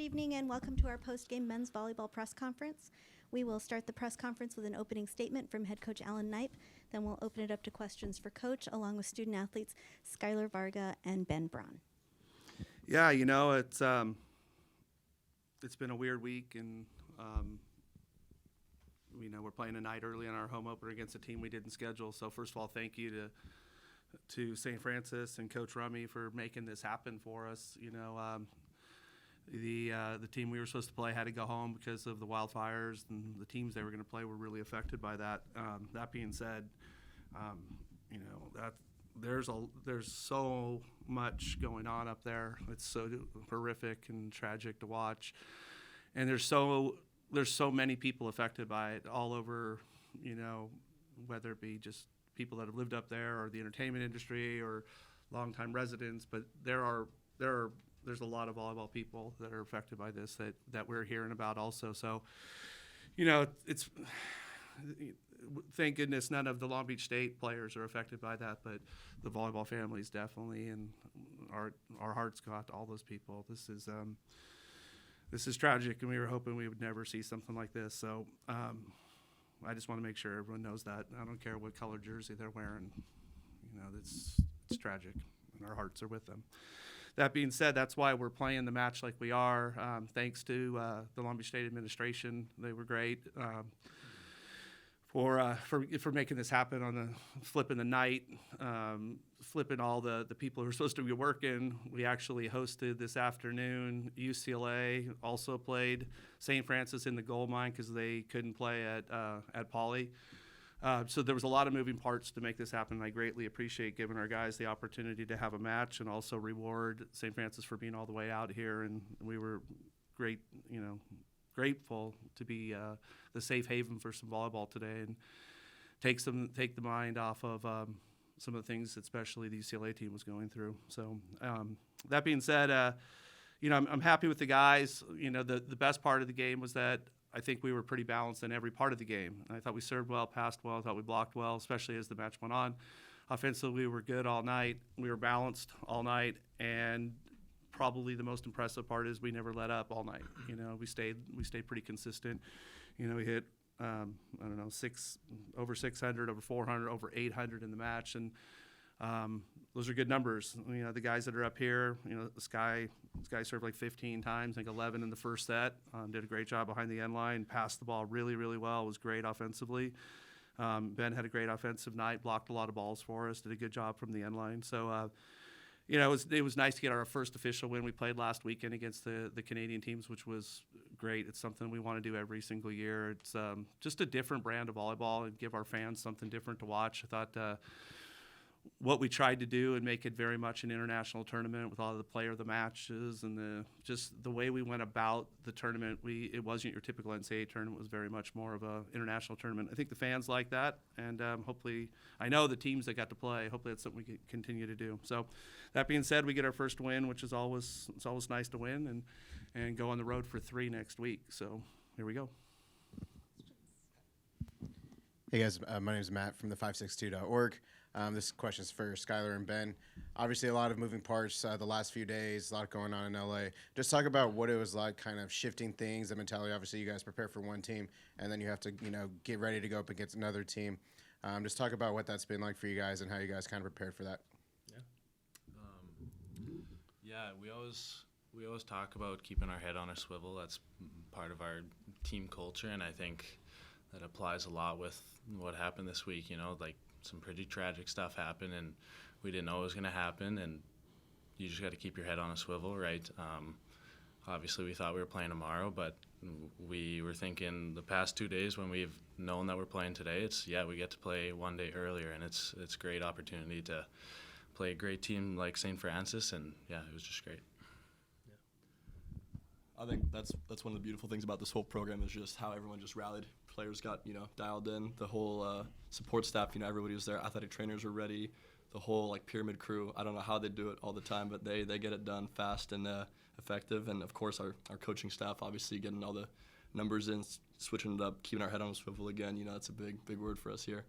Good evening and welcome to our post-game men's volleyball press conference. We will start the press conference with an opening statement from head coach Alan Knipe. Then we'll open it up to questions for coach along with student athletes Skylar Varga and Ben Braun. Yeah, it's been a weird week, and we're playing tonight early in our home opener against a team we didn't schedule. So first of all, thank you to St. Francis and Coach Rummy for making this happen for us. The team we were supposed to play had to go home because of the wildfires, and the teams they were going to play were really affected by that. That being said, that there's so much going on up there. It's so horrific and tragic to watch, and there's so many people affected by it all over. Whether it be just people that have lived up there or the entertainment industry or longtime residents, but there's a lot of volleyball people that are affected by this that we're hearing about also. So, it's thank goodness none of the Long Beach State players are affected by that, but the volleyball families definitely, and our hearts go out to all those people. This is tragic, and we were hoping we would never see something like this. So I just want to make sure everyone knows that. I don't care what color jersey they're wearing. It's tragic, and our hearts are with them. That being said, that's why we're playing the match like we are. Thanks to the Long Beach State administration, they were great for making this happen on the flipping the night, flipping all the people who are supposed to be working. We actually hosted this afternoon. UCLA also played St. Francis in the gold mine because they couldn't play at Poly. So there was a lot of moving parts to make this happen, and I greatly appreciate giving our guys the opportunity to have a match and also reward St. Francis for being all the way out here. And we were grateful to be the safe haven for some volleyball today and take the mind off of some of the things, especially the UCLA team was going through. So that being said, I'm happy with the guys. The best part of the game was that I think we were pretty balanced in every part of the game. I thought we served well, passed well. I thought we blocked well, especially as the match went on. Offensively, we were good all night. We were balanced all night, and probably the most impressive part is we never let up all night. We stayed pretty consistent. We hit over 600, over 400, over 800 in the match, and those are good numbers. The guys that are up here, this guy served like 15 times, I think 11 in the first set. Did a great job behind the end line, passed the ball really, really well. Was great offensively. Ben had a great offensive night, blocked a lot of balls for us, did a good job from the end line. So, it was nice to get our first official win. We played last weekend against the Canadian teams, which was great. It's something we want to do every single year. It's just a different brand of volleyball and give our fans something different to watch. I thought what we tried to do and make it very much an international tournament with all the player of the matches and the way we went about the tournament. It wasn't your typical NCAA tournament. It was very much more of a international tournament. I think the fans like that, and hopefully, I know the teams that got to play, hopefully that's something we can continue to do. So that being said, we get our first win, which is always nice to win, and go on the road for 3 next week. So here we go. Hey guys, my name is Matt from the 562.org. This question is for Skylar and Ben. Obviously, a lot of moving parts the last few days, a lot going on in LA. Just talk about what it was like kind of shifting things, the mentality. Obviously, you guys prepare for one team, and then you have to, get ready to go up against another team. Just talk about what that's been like for you guys and how you guys kind of prepared for that. We always talk about keeping our head on a swivel. That's part of our team culture, and I think that applies a lot with what happened this week. Like some pretty tragic stuff happened, and we didn't know it was going to happen, and you just got to keep your head on a swivel, right? Obviously, we thought we were playing tomorrow, but we were thinking the past 2 days when we've known that we're playing today, we get to play one day earlier, and it's a great opportunity to play a great team like St. Francis, and it was just great. I think that's one of the beautiful things about this whole program is just how everyone just rallied. Players got dialed in. The whole support staff, everybody was there. Athletic trainers were ready. The whole pyramid crew. I don't know how they do it all the time, but they get it done fast and effective. And of course our coaching staff, obviously getting all the numbers in, switching it up, keeping our head on a swivel again. That's a big word for us here.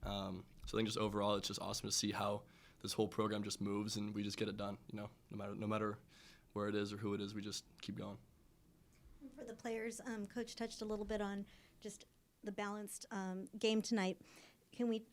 So I think just overall it's just awesome to see how this whole program just moves and we just get it done. No matter where it is or who it is, we just keep going. For the players, Coach touched a little bit on just the balanced game tonight. Can we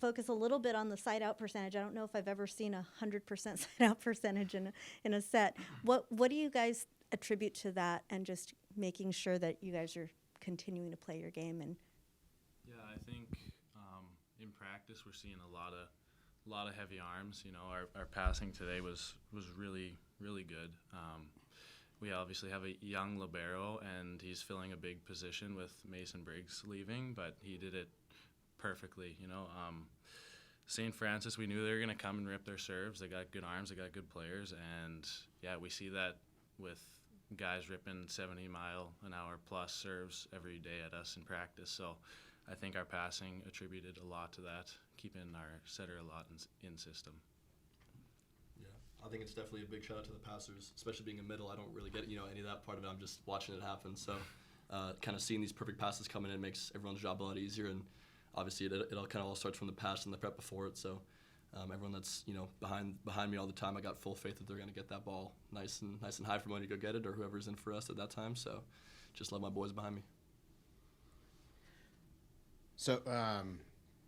focus a little bit on the side-out percentage? I don't know if I've ever seen 100% side-out percentage in a set. What do you guys attribute to that, and just making sure that you guys are continuing to play your game? And Yeah, I think in practice we're seeing a lot of heavy arms. You know, our passing today was really good. We obviously have a young libero, and he's filling a big position with Mason Briggs leaving, but he did it perfectly. You know, St. Francis, we knew they were going to come and rip their serves. They got good arms, they got good players, and yeah, we see that with guys ripping 70-mile-an-hour plus serves every day at us in practice. So I think our passing attributed a lot to that, keeping our setter a lot in system. Yeah, I think it's definitely a big shout out to the passers, especially being a middle. I don't really get any of that part of it. I'm just watching it happen. So kind of seeing these perfect passes coming in makes everyone's job a lot easier. And obviously it all kind of all starts from the pass and the prep before it. So everyone that's behind me all the time, I got full faith that they're going to get that ball nice and high for money to go get it, or whoever's in for us at that time. So just love my boys behind me. So,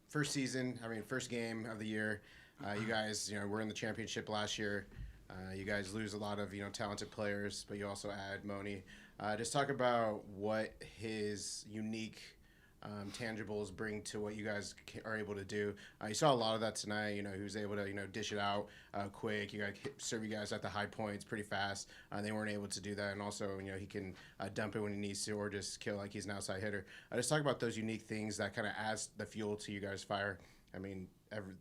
first game of the year. You guys, were in the championship last year. You guys lose a lot of, talented players, but you also add Moni. Just talk about what his unique tangibles bring to what you guys are able to do. You saw a lot of that tonight. He was able to, dish it out quick. You got serve you guys at the high points pretty fast. They weren't able to do that, and also, he can dump it when he needs to, or just kill like he's an outside hitter. Just talk about those unique things that kind of adds the fuel to you guys' fire. I mean,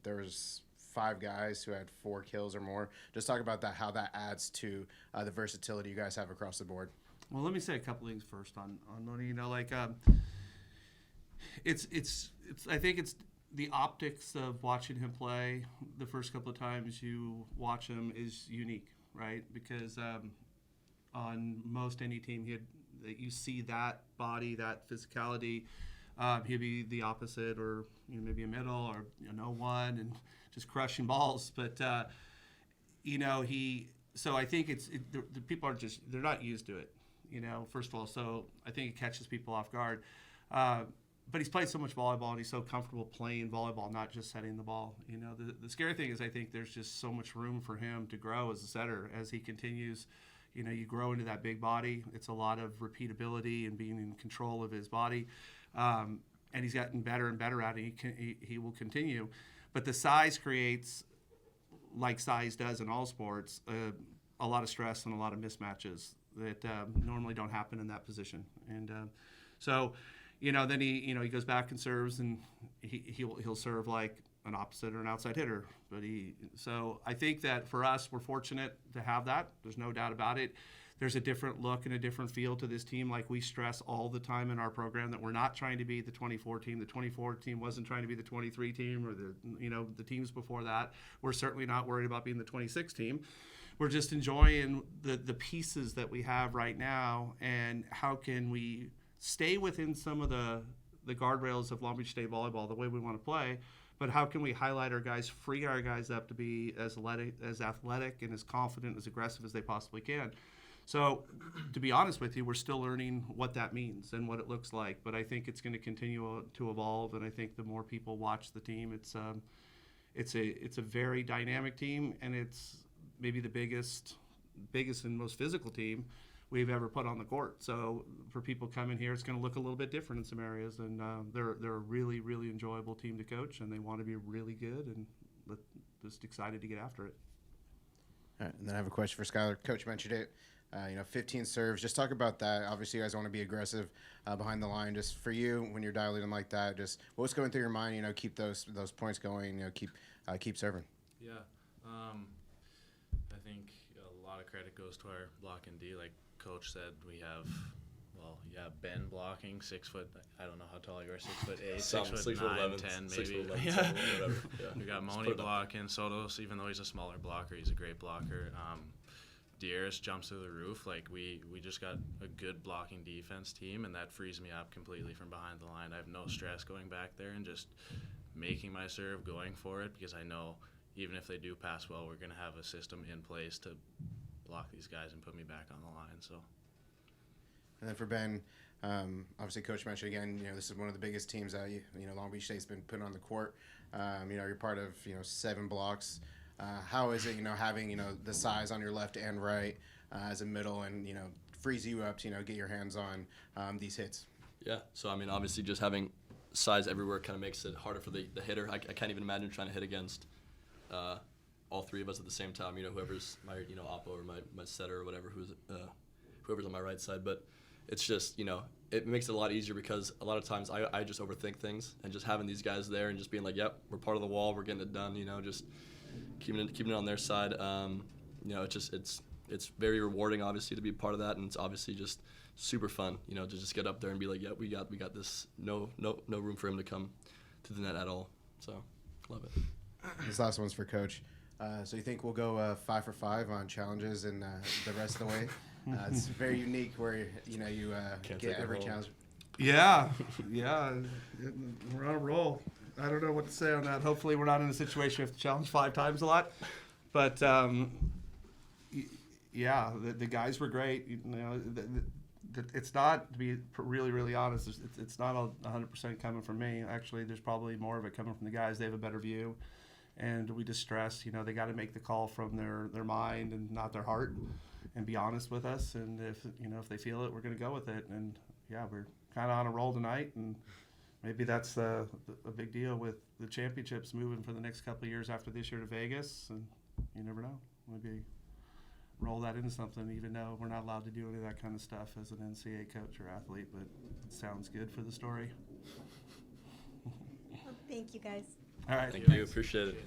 there was 5 guys who had 4 kills or more. Just talk about that, how that adds to the versatility you guys have across the board. Well, let me say a couple things first on Moni. It's I think it's the optics of watching him play the first couple of times you watch him is unique, right? Because on most any team you see that body, that physicality, he'd be the opposite, or maybe a middle, or no one, and just crushing balls. But so I think the people they're not used to it, first of all. So I think it catches people off guard. But he's played so much volleyball, and he's so comfortable playing volleyball, not just setting the ball. The scary thing is I think there's just so much room for him to grow as a setter as he continues. You grow into that big body. It's a lot of repeatability and being in control of his body. And he's gotten better and better at it. He will continue. But the size creates, like size does in all sports, a lot of stress and a lot of mismatches that normally don't happen in that position. And so... then he goes back and serves, and he'll serve like an opposite or an outside hitter. So I think that for us, we're fortunate to have that. There's no doubt about it. There's a different look and a different feel to this team. Like we stress all the time in our program that we're not trying to be the 24 team. The 24 team wasn't trying to be the 23 team or the teams before that. We're certainly not worried about being the 26 team. We're just enjoying the pieces that we have right now, and how can we stay within some of the guardrails of Long Beach State volleyball, the way we want to play, but how can we highlight our guys, free our guys up to be as athletic and as confident, as aggressive as they possibly can. So to be honest with you, we're still learning what that means and what it looks like, but I think it's going to continue to evolve, and I think the more people watch the team, it's a very dynamic team, and it's maybe the biggest and most physical team we've ever put on the court. So for people coming here, it's going to look a little bit different in some areas, and they're a really, really enjoyable team to coach, and they want to be really good, and just excited to get after it. All right, and then I have a question for Skylar. Coach mentioned it, 15 serves. Just talk about that. Obviously, you guys want to be aggressive behind the line. Just for you, when you're dialing in like that, just what's going through your mind? Keep those points going. Keep serving. Yeah, I think a lot of credit goes to our block and D. Like Coach said, we have, Ben blocking, 6 foot. I don't know how tall you are, 6'8", 6'9", 10 maybe. Yeah. We got Moni blocking. Soto's, even though he's a smaller blocker, he's a great blocker. Dieris jumps through the roof. Like we just got a good blocking defense team, and that frees me up completely from behind the line. I have no stress going back there and just making my serve, going for it, because I know even if they do pass well, we're going to have a system in place to block these guys and put me back on the line. So And then for Ben, obviously Coach mentioned again, this is one of the biggest teams that Long Beach State's been putting on the court. You're part of 7 blocks. How is it having the size on your left and right as a middle and frees you up to get your hands on these hits? Yeah, so I mean, obviously just having size everywhere kind of makes it harder for the hitter. I can't even imagine trying to hit against all 3 of us at the same time, whoever's my, oppo or my setter or whatever, whoever's on my right side. But it's just, it makes it a lot easier because a lot of times I just overthink things, and just having these guys there and just being like, yep, we're part of the wall, we're getting it done, just keeping it on their side. It's very rewarding, obviously, to be part of that, and it's obviously just super fun, to just get up there and be like, yep, we got this. No room for him to come to the net at all. So, love it. This last one's for Coach. So you think we'll go 5 for 5 on challenges and the rest of the way? It's very unique where you get every home. challenge. Yeah, we're on a roll. I don't know what to say on that. Hopefully we're not in a situation we have to challenge 5 times a lot. But, yeah, the guys were great. It's not, to be really, really honest, it's not 100% coming from me. Actually, there's probably more of it coming from the guys. They have a better view. And we just stress, they got to make the call from their mind and not their heart, and be honest with us. And if they feel it, we're going to go with it. And yeah, we're kind of on a roll tonight, and maybe that's a big deal with the championships moving for the next couple of years after this year to Vegas. And you never know, maybe roll that into something, even though we're not allowed to do any of that kind of stuff as an NCAA coach or athlete. But it sounds good for the story. Thank you, guys. All right. Thank you. Appreciate it.